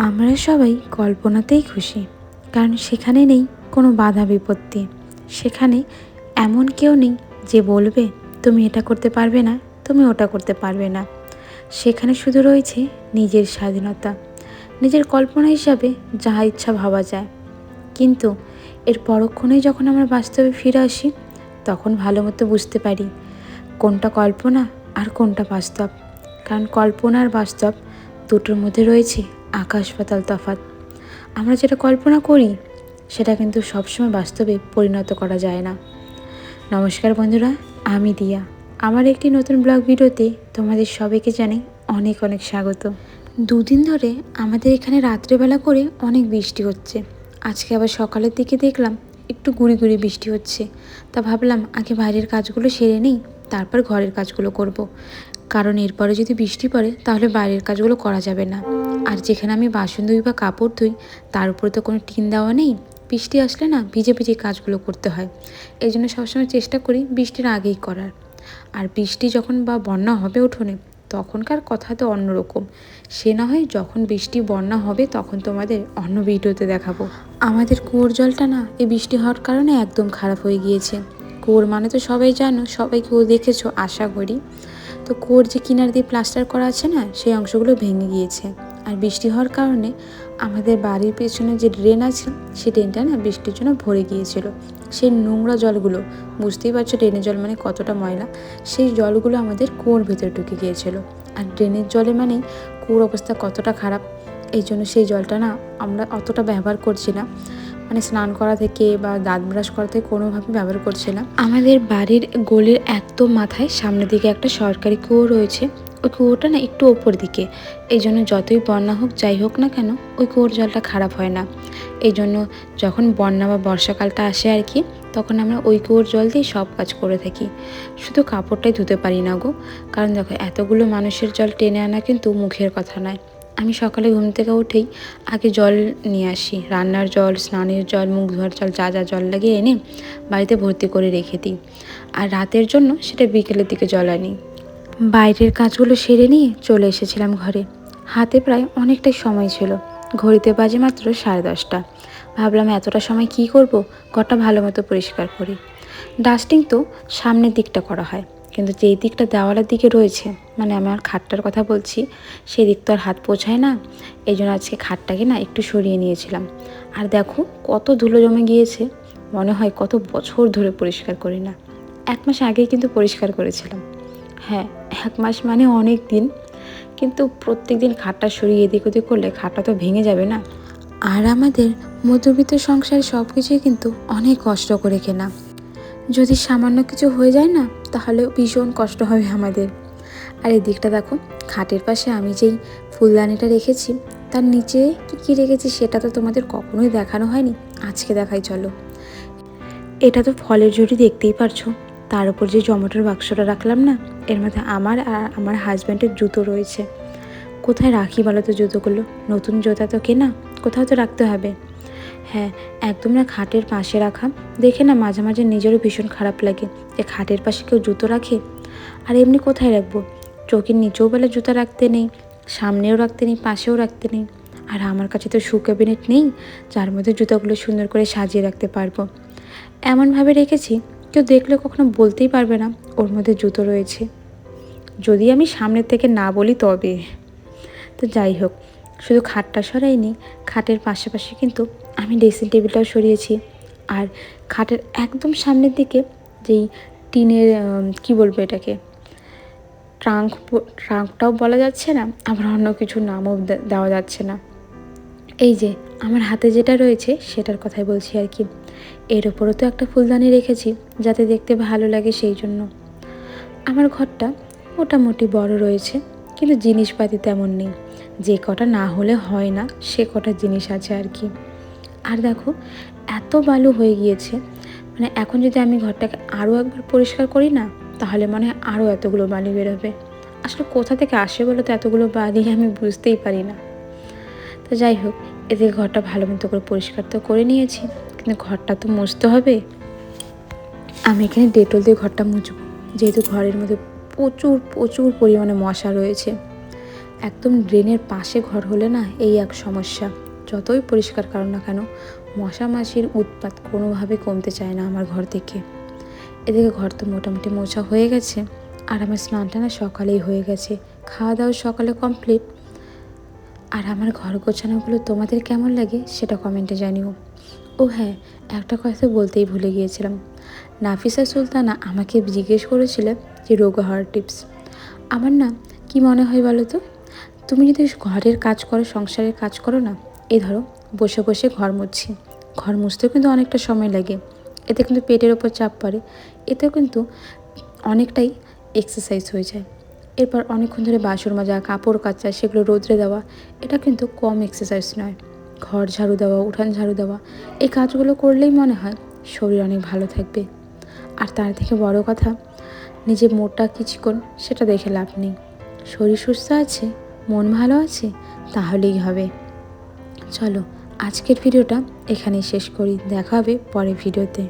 আমরা সবাই কল্পনাতেই খুশি, কারণ সেখানে নেই কোনো বাধা বিপত্তি। সেখানে এমন কেউ নেই যে বলবে তুমি এটা করতে পারবে না, তুমি ওটা করতে পারবে না। সেখানে শুধু রয়েছে নিজের স্বাধীনতা, নিজের কল্পনা হিসাবে যা ইচ্ছা ভাবা যায়। কিন্তু এর পরক্ষণেই যখন আমরা বাস্তবে ফিরে আসি, তখন ভালো মতো বুঝতে পারি কোনটা কল্পনা আর কোনটা বাস্তব। কারণ কল্পনা আর বাস্তব দুটোর মধ্যে রয়েছে আকাশ পাতাল তফাৎ। আমরা যেটা কল্পনা করি সেটা কিন্তু সবসময় বাস্তবে পরিণত করা যায় না। নমস্কার বন্ধুরা, আমি দিয়া। আমার একটি নতুন ব্লগ ভিডিওতে তোমাদের সবাইকে জানাই অনেক অনেক স্বাগত। দুদিন ধরে আমাদের এখানে রাত্রেবেলা করে অনেক বৃষ্টি হচ্ছে। আজকে আবার সকালের দিকে দেখলাম একটু গুঁড়ি গুঁড়ি বৃষ্টি হচ্ছে। তা ভাবলাম আগে বাইরের কাজগুলো সেরে নিই, তারপর ঘরের কাজগুলো করব। কারণ এরপরে যদি বৃষ্টি পড়ে তাহলে বাইরের কাজগুলো করা যাবে না। আর যেখানে আমি বাসন ধুই বা কাপড় ধুই তার উপরে তো কোনো টিন দেওয়া নেই। বৃষ্টি আসলে না ভিজে ভিজে কাজগুলো করতে হয়। এই জন্য সবসময় চেষ্টা করি বৃষ্টির আগেই করার। আর বৃষ্টি যখন বা বন্যা হবে উঠোনে, তখনকার কথা তো অন্যরকম। সে না হয় যখন বৃষ্টি বন্যা হবে তখন তোমাদের অন্য ভিডিওতে দেখাবো। আমাদের কুয়োর জলটা না এই বৃষ্টি হওয়ার কারণে একদম খারাপ হয়ে গিয়েছে। কুয়োর মানে তো সবাই জানো, সবাই কুয়ো দেখেছো আশা করি। তো কুয়োর যে কিনার দিয়ে প্লাস্টার করা আছে না, সেই অংশগুলো ভেঙে গিয়েছে। আর বৃষ্টি হওয়ার কারণে আমাদের বাড়ির পেছনে যে ড্রেন আছে সেই ড্রেনটা না বৃষ্টির জন্য ভরে গিয়েছিল। সেই নোংরা জলগুলো, বুঝতেই পারছো ড্রেনের জল মানে কতটা ময়লা, সেই জলগুলো আমাদের কুয়োর ভেতরে ঢুকে গিয়েছিল। আর ড্রেনের জলে মানে কুয়োর অবস্থা কতটা খারাপ। এই জন্য সেই জলটা না আমরা অতটা ব্যবহার করছি না। মানে স্নান করা থেকে বা দাঁত ব্রাশ করা থেকে কোনোভাবে ব্যবহার করছে না। আমাদের বাড়ির গলির একদম মাথায় সামনের দিকে একটা সরকারি কুয়ো রয়েছে। ওই কুয়োটা না একটু ওপর দিকে, এই জন্য যতই বন্যা হোক যাই হোক না কেন ওই কুয়োর জলটা খারাপ হয় না। এই জন্য যখন বন্যা বা বর্ষাকালটা আসে আর কি, তখন আমরা ওই কুয়োর জল দিয়ে সব কাজ করে থাকি। শুধু কাপড়টাই ধুতে পারি না গো, কারণ দেখো এতগুলো মানুষের জল টেনে আনা কিন্তু মুখের কথা নয়। আমি সকালে ঘুম থেকে উঠেই আগে জল নিয়ে আসি, রান্নার জল, স্নানের জল, মুখ ধোয়ার জল, যা যা জল লাগে এনে বাড়িতে ভর্তি করে রেখে দিই। আর রাতের জন্য সেটা বিকেলের দিকে জল আনি। বাইরের কাজগুলো সেরে নিয়ে চলে এসেছিলাম ঘরে। হাতে প্রায় অনেকটাই সময় ছিল, ঘড়িতে বাজে মাত্র 10:30। ভাবলাম এতটা সময় কি করব, ঘরটা ভালো মতো পরিষ্কার করি। ডাস্টিং তো সামনের দিকটা করা হয়, কিন্তু যেই দিকটা দেওয়ালের দিকে রয়েছে, মানে আমার খাটটার কথা বলছি, সেই দিক তো আর হাত পোছায় না। এই জন্য আজকে খাটটাকে না একটু সরিয়ে নিয়েছিলাম। আর দেখো কত ধুলো জমে গিয়েছে, মনে হয় কত বছর ধরে পরিষ্কার করি না। 1 মাস আগেই কিন্তু পরিষ্কার করেছিলাম। হ্যাঁ, 1 মাস মানে অনেক দিন। কিন্তু প্রত্যেক দিন খাটটা সরিয়ে এদিক ওদিক করলে খাটটা তো ভেঙে যাবে না। আর আমাদের মধ্যবিত্ত সংসারে সব কিছুই কিন্তু অনেক কষ্ট করে কেনা। যদি সামান্য কিছু হয়ে যায় না, তাহলে ভীষণ কষ্ট হবে আমাদের। আর এই দিকটা দেখো, খাটের পাশে আমি যেই ফুলদানিটা রেখেছি তার নিচে কী কী রেখেছি সেটা তো তোমাদের কখনোই দেখানো হয়নি, আজকে দেখাই চলো। এটা তো ফলের ঝুড়ি, দেখতেই পারছো। তার উপর যে জমাটোর বাক্সটা রাখলাম না, এর মধ্যে আমার আর আমার হাজব্যান্ডের জুতো রয়েছে। কোথায় রাখি বলো তো জুতোগুলো? নতুন জুতা তো কেনা, কোথাও তো রাখতে হবে। হ্যাঁ, একদম না খাটের পাশে রাখা। দেখে না মাঝে মাঝে নিজেরও ভীষণ খারাপ লাগে যে খাটের পাশে কেউ জুতো রাখে। আর এমনি কোথায় রাখবো? চোখের নিচেও বেলা জুতা রাখতে নেই, সামনেও রাখতে নেই, পাশেও রাখতে নেই। আর আমার কাছে তো শু ক্যাবিনেট নেই যার মধ্যে জুতাগুলো সুন্দর করে সাজিয়ে রাখতে পারবো। এমনভাবে রেখেছি কেউ দেখলে কখনো বলতেই পারবে না ওর মধ্যে জুতো রয়েছে, যদি আমি সামনের থেকে না বলি তবে। তো যাই হোক, শুধু খাটটা সরাইনি, খাটের পাশাপাশি কিন্তু আমি ড্রেসিং টেবিলটাও সরিয়েছি। আর খাটের একদম সামনের দিকে যেই টিনের কি বলবো এটাকে, ট্রাঙ্কটাও বলা যাচ্ছে না, আবার অন্য কিছু নামও দেওয়া যাচ্ছে না। এই যে আমার হাতে যেটা রয়েছে সেটার কথাই বলছি আর কি। এর ওপরও তো একটা ফুলদানি রেখেছি যাতে দেখতে ভালো লাগে, সেই জন্য। আমার ঘরটা মোটামুটি বড় রয়েছে, কিন্তু জিনিসপাতি তেমন নেই। যে কটা না হলে হয় না সে কটা জিনিস আছে আর কি। আর দেখো এত বালু হয়ে গিয়েছে, মানে এখন যদি আমি ঘরটাকে আরও একবার পরিষ্কার করি না, তাহলে মনে হয় আরও এতগুলো বালি বেরোবে। আসলে কোথা থেকে আসে বলো তো এতগুলো বালি, আমি বুঝতেই পারি না। তো যাই হোক, এদিকে ঘরটা ভালো মতো করে পরিষ্কার তো করে নিয়েছি, কিন্তু ঘরটা তো মুছতে হবে। আমি এখানে ডেটল দিয়ে ঘরটা মুছবো, যেহেতু ঘরের মধ্যে প্রচুর প্রচুর পরিমাণে মশা রয়েছে। একদম ড্রেনের পাশে ঘর হলে না এই এক সমস্যা, যতই পরিষ্কার করো না কেন মশা মাছির উৎপাত কোনোভাবে কমতে চায় না আমার ঘর থেকে। এদিকে ঘর তো মোটামুটি মোছা হয়ে গেছে, আর আমার স্নানটা না সকালেই হয়ে গেছে, খাওয়া দাওয়া সকালে কমপ্লিট। আর আমার ঘর গোছানোগুলো তোমাদের কেমন লাগে সেটা কমেন্টে জানিও। ও হ্যাঁ, একটা কথা বলতেই ভুলে গিয়েছিলাম। নাফিসা সুলতানা আমাকে জিজ্ঞেস করেছিল যে রোগা হওয়ার টিপস। আমার না কি মনে হয় বলো তো, তুমি যদি ঘরের কাজ করো, সংসারের কাজ করো না, এই ধরো বসে বসে ঘর মুছছি, ঘর মুছতেও কিন্তু অনেকটা সময় লাগে, এতে কিন্তু পেটের ওপর চাপ পড়ে, এতেও কিন্তু অনেকটাই এক্সারসাইজ হয়ে যায়। এরপর অনেকক্ষণ ধরে বাসন মাজা, কাপড় কাচা, সেগুলো রোদ্রে দেওয়া, এটা কিন্তু কম এক্সারসাইজ নয়। ঘর ঝাড়ু দেওয়া, উঠান ঝাড়ু দেওয়া, এই কাজগুলো করলেই মনে হয় শরীর অনেক ভালো থাকবে। আর তার থেকে বড় কথা, নিজের মোটা কি চিকন সেটা দেখে লাভ নেই, শরীর সুস্থ আছে, মন ভালো আছে, তাহলেই হবে। চলো আজকের ভিডিওটা এখানেই শেষ করি, দেখা হবে পরের ভিডিওতে।